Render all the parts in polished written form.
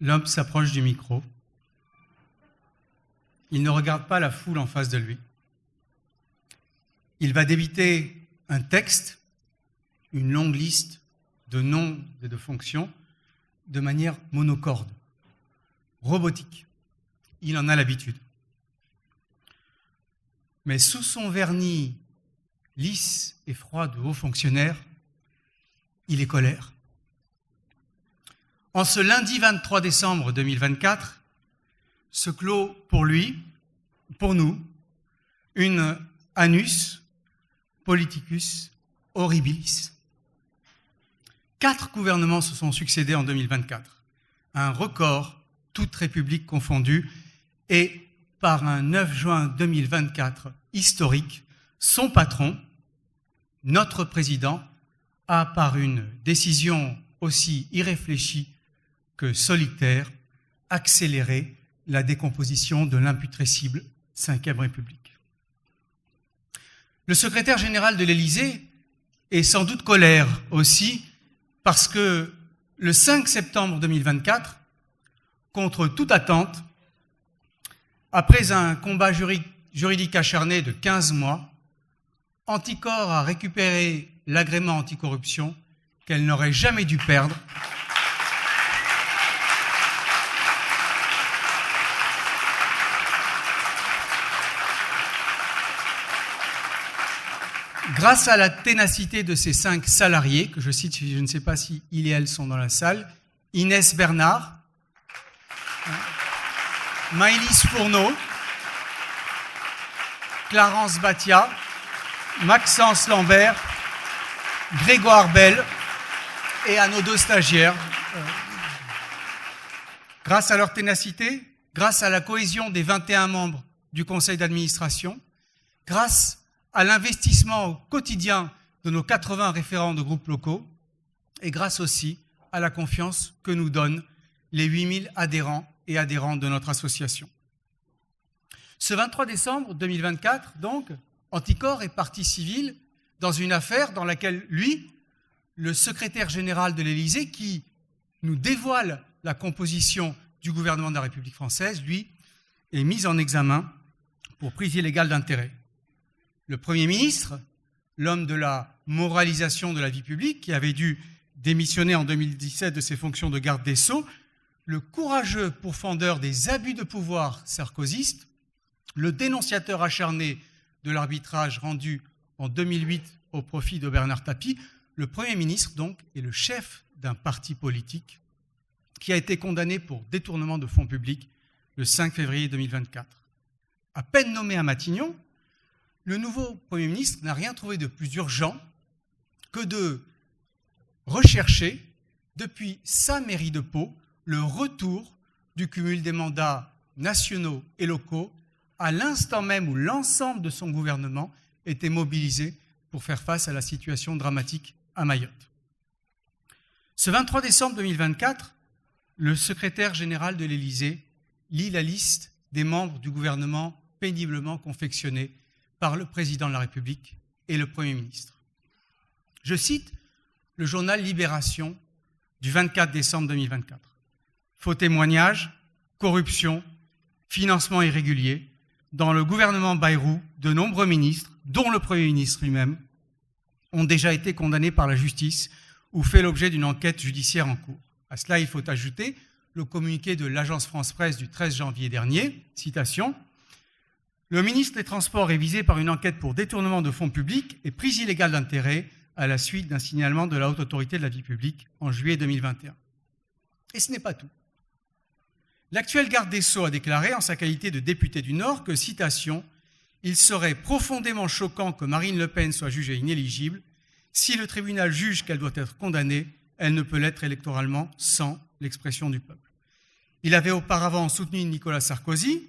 L'homme s'approche du micro. Il ne regarde pas la foule en face de lui. Il va débiter un texte, une longue liste de noms et de fonctions, de manière monocorde, robotique. Il en a l'habitude. Mais sous son vernis lisse et froid de haut fonctionnaire, il est colère. En ce lundi 23 décembre 2024, se clôt pour lui, pour nous, une annus politicus horribilis. 4 gouvernements se sont succédés en 2024, un record, toute république confondue, et par un 9 juin 2024 historique, son patron, notre président, a par une décision aussi irréfléchie que solitaire, accéléré la décomposition de l'imputrescible Ve République. Le secrétaire général de l'Élysée est sans doute colère aussi parce que le 5 septembre 2024, contre toute attente, après un combat juridique acharné de 15 mois, Anticor a récupéré l'agrément anticorruption qu'elle n'aurait jamais dû perdre. Grâce à la ténacité de ces 5 salariés, que je cite, je ne sais pas si ils et elles sont dans la salle, Inès Bernard, Maëlys Fourneau, Clarence Batia, Maxence Lambert, Grégoire Bell et à nos 2 stagiaires. Grâce à leur ténacité, grâce à la cohésion des 21 membres du conseil d'administration, grâce à l'investissement au quotidien de nos 80 référents de groupes locaux et grâce aussi à la confiance que nous donnent les 8000 adhérents et adhérentes de notre association. Ce 23 décembre 2024, donc, Anticor est partie civile dans une affaire dans laquelle lui, le secrétaire général de l'Élysée, qui nous dévoile la composition du gouvernement de la République française, lui, est mis en examen pour prise illégale d'intérêt. Le Premier ministre, l'homme de la moralisation de la vie publique, qui avait dû démissionner en 2017 de ses fonctions de garde des Sceaux, le courageux pourfendeur des abus de pouvoir sarkozystes, le dénonciateur acharné de l'arbitrage rendu en 2008 au profit de Bernard Tapie, le Premier ministre, donc, est le chef d'un parti politique qui a été condamné pour détournement de fonds publics le 5 février 2024. À peine nommé à Matignon, le nouveau Premier ministre n'a rien trouvé de plus urgent que de rechercher, depuis sa mairie de Pau, le retour du cumul des mandats nationaux et locaux à l'instant même où l'ensemble de son gouvernement était mobilisé pour faire face à la situation dramatique à Mayotte. Ce 23 décembre 2024, le secrétaire général de l'Élysée lit la liste des membres du gouvernement péniblement confectionnée par le président de la République et le Premier ministre. Je cite le journal Libération du 24 décembre 2024. Faux témoignages, corruption, financement irrégulier. Dans le gouvernement Bayrou, de nombreux ministres, dont le Premier ministre lui-même, ont déjà été condamnés par la justice ou fait l'objet d'une enquête judiciaire en cours. À cela, il faut ajouter le communiqué de l'agence France-Presse du 13 janvier dernier, citation, « Le ministre des Transports est visé par une enquête pour détournement de fonds publics et prise illégale d'intérêt à la suite d'un signalement de la Haute Autorité de la Vie publique en juillet 2021. » Et ce n'est pas tout. L'actuel garde des Sceaux a déclaré, en sa qualité de député du Nord, que, citation, « Il serait profondément choquant que Marine Le Pen soit jugée inéligible. Si le tribunal juge qu'elle doit être condamnée, elle ne peut l'être électoralement sans l'expression du peuple. » Il avait auparavant soutenu Nicolas Sarkozy,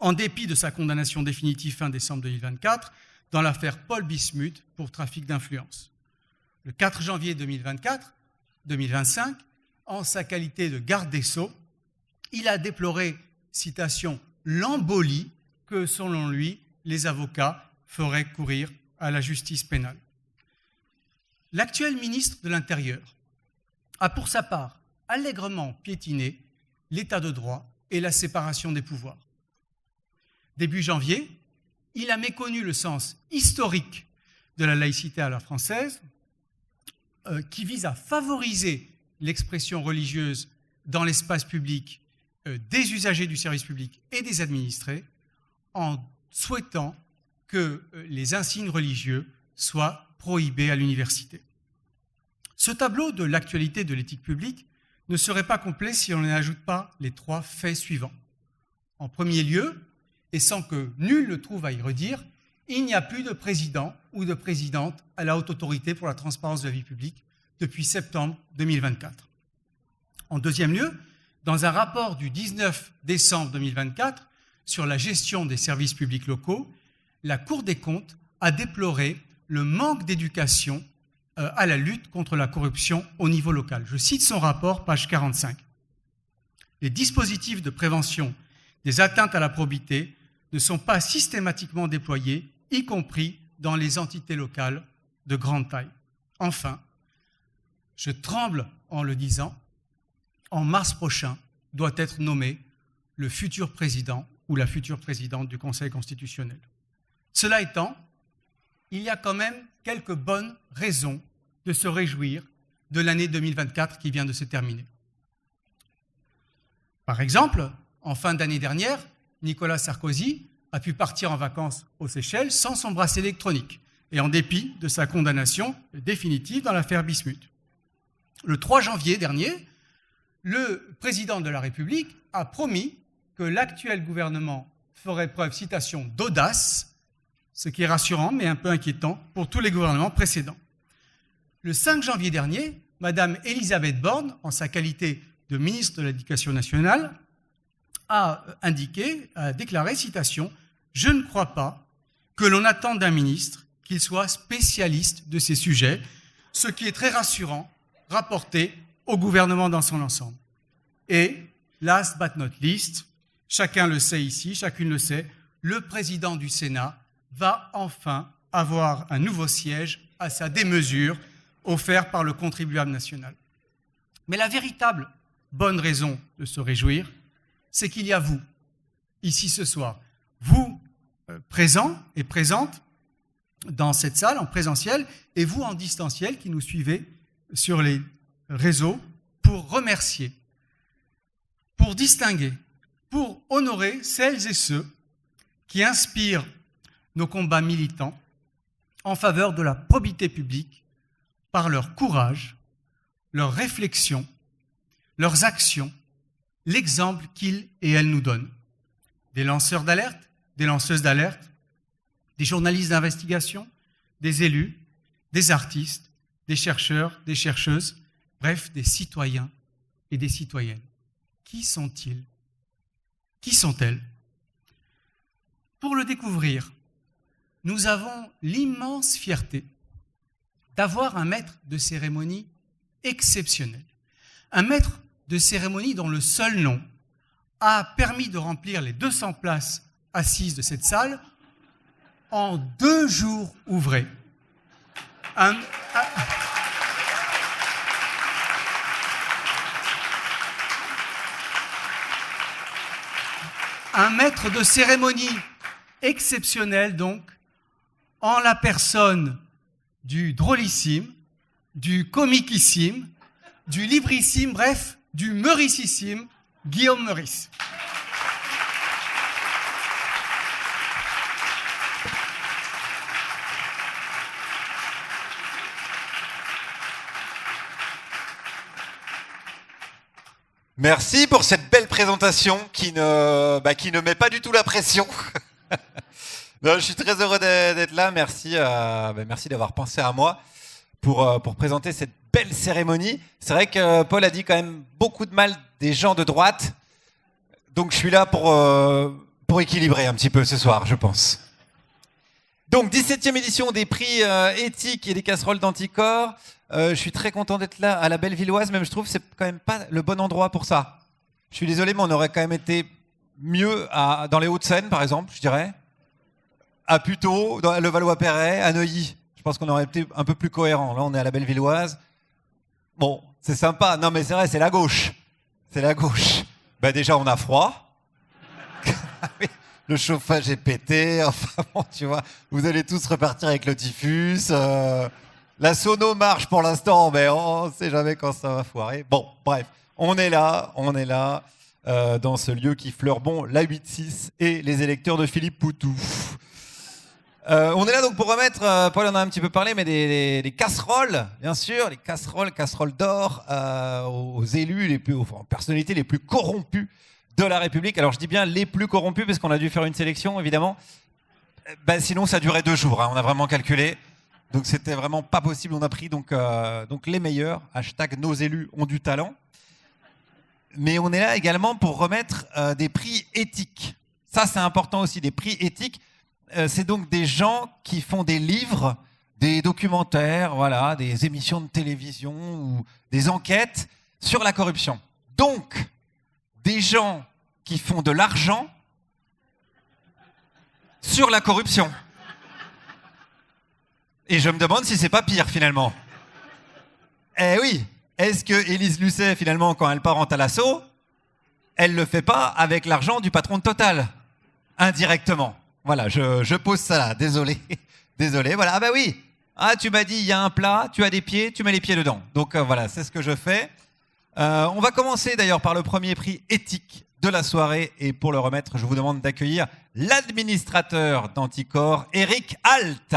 en dépit de sa condamnation définitive fin décembre 2024, dans l'affaire Paul Bismuth pour trafic d'influence. Le 4 janvier 2025, en sa qualité de garde des Sceaux, il a déploré, citation, « l'embolie que, selon lui, les avocats feraient courir à la justice pénale. » L'actuel ministre de l'Intérieur a pour sa part allègrement piétiné l'état de droit et la séparation des pouvoirs. Début janvier, il a méconnu le sens historique de la laïcité à la française, qui vise à favoriser l'expression religieuse dans l'espace public des usagers du service public et des administrés, en souhaitant que les insignes religieux soient prohibés à l'université. Ce tableau de l'actualité de l'éthique publique ne serait pas complet si on n'ajoute pas les 3 faits suivants. En premier lieu, et sans que nul ne trouve à y redire, il n'y a plus de président ou de présidente à la Haute Autorité pour la transparence de la vie publique depuis septembre 2024. En deuxième lieu, dans un rapport du 19 décembre 2024 sur la gestion des services publics locaux, la Cour des comptes a déploré le manque d'éducation à la lutte contre la corruption au niveau local. Je cite son rapport, page 45. Les dispositifs de prévention des atteintes à la probité ne sont pas systématiquement déployés, y compris dans les entités locales de grande taille. Enfin, je tremble en le disant, en mars prochain doit être nommé le futur président ou la future présidente du Conseil constitutionnel. Cela étant, il y a quand même quelques bonnes raisons de se réjouir de l'année 2024 qui vient de se terminer. Par exemple, en fin d'année dernière, Nicolas Sarkozy a pu partir en vacances aux Seychelles sans son bracelet électronique et en dépit de sa condamnation définitive dans l'affaire Bismuth. Le 3 janvier dernier, le président de la République a promis que l'actuel gouvernement ferait preuve, citation, d'audace, ce qui est rassurant mais un peu inquiétant pour tous les gouvernements précédents. Le 5 janvier dernier, Madame Elisabeth Borne, en sa qualité de ministre de l'Éducation nationale, a déclaré, citation, « Je ne crois pas que l'on attende d'un ministre qu'il soit spécialiste de ces sujets, ce qui est très rassurant, rapporté au gouvernement dans son ensemble. » Et, last but not least, chacun le sait ici, chacune le sait, le président du Sénat va enfin avoir un nouveau siège à sa démesure offert par le contribuable national. Mais la véritable bonne raison de se réjouir, c'est qu'il y a vous, ici ce soir, vous présents et présentes dans cette salle en présentiel et vous en distanciel qui nous suivez sur les réseaux pour remercier, pour distinguer, pour honorer celles et ceux qui inspirent nos combats militants en faveur de la probité publique par leur courage, leur réflexion, leurs actions, l'exemple qu'ils et elles nous donnent. Des lanceurs d'alerte, des lanceuses d'alerte, des journalistes d'investigation, des élus, des artistes, des chercheurs, des chercheuses, bref, des citoyens et des citoyennes. Qui sont-ils ? Qui sont-elles ? Pour le découvrir, nous avons l'immense fierté d'avoir un maître de cérémonie exceptionnel. Un maître de cérémonie dont le seul nom a permis de remplir les 200 places assises de cette salle en 2 jours ouvrés. Un maître de cérémonie exceptionnel, donc, en la personne du drôlissime, du comiquissime, du librissime, bref, du meurississime Guillaume Meurice. Merci pour cette belle présentation qui ne met pas du tout la pression. Non, je suis très heureux d'être là. Merci d'avoir pensé à moi pour présenter cette belle cérémonie. C'est vrai que Paul a dit quand même beaucoup de mal des gens de droite. Donc je suis là pour équilibrer un petit peu ce soir, je pense. Donc 17e édition des prix éthiques et des casseroles d'anticorps. Je suis très content d'être là à la Bellevilloise, même je trouve que c'est quand même pas le bon endroit pour ça. Je suis désolé, mais on aurait quand même été mieux dans les Hauts-de-Seine, par exemple, je dirais. À Puteaux, dans le Valois-Perret, à Neuilly. Je pense qu'on aurait été un peu plus cohérent. Là, on est à la Bellevilloise. Bon, c'est sympa. Non, mais c'est vrai, c'est la gauche. C'est la gauche. Bah déjà, on a froid. Le chauffage est pété. Enfin bon, tu vois, vous allez tous repartir avec le typhus. La sono marche pour l'instant, mais on ne sait jamais quand ça va foirer. Bon, bref, on est là dans ce lieu qui fleure bon la 8-6 et les électeurs de Philippe Poutou. On est là donc pour remettre, Paul en a un petit peu parlé, mais des casseroles, bien sûr, les casseroles d'or aux élus, aux personnalités les plus corrompues de la République. Alors je dis bien les plus corrompus parce qu'on a dû faire une sélection, évidemment. Sinon ça durait 2 jours, hein, on a vraiment calculé. Donc c'était vraiment pas possible. On a pris donc les meilleurs. # nos élus ont du talent. Mais on est là également pour remettre des prix éthiques. Ça c'est important aussi, des prix éthiques. C'est donc des gens qui font des livres, des documentaires, voilà, des émissions de télévision ou des enquêtes sur la corruption. Donc des gens qui font de l'argent sur la corruption. Et je me demande si c'est pas pire finalement. Eh oui, est-ce que Élise Lucet finalement quand elle part en Thalasso, elle le fait pas avec l'argent du patron de Total, indirectement. Voilà, je pose ça là, désolé, voilà. Ah bah oui, tu m'as dit il y a un plat, tu as des pieds, tu mets les pieds dedans. Donc voilà, c'est ce que je fais. On va commencer d'ailleurs par le premier prix éthique de la soirée et pour le remettre, je vous demande d'accueillir l'administrateur d'Anticor, Eric Alt.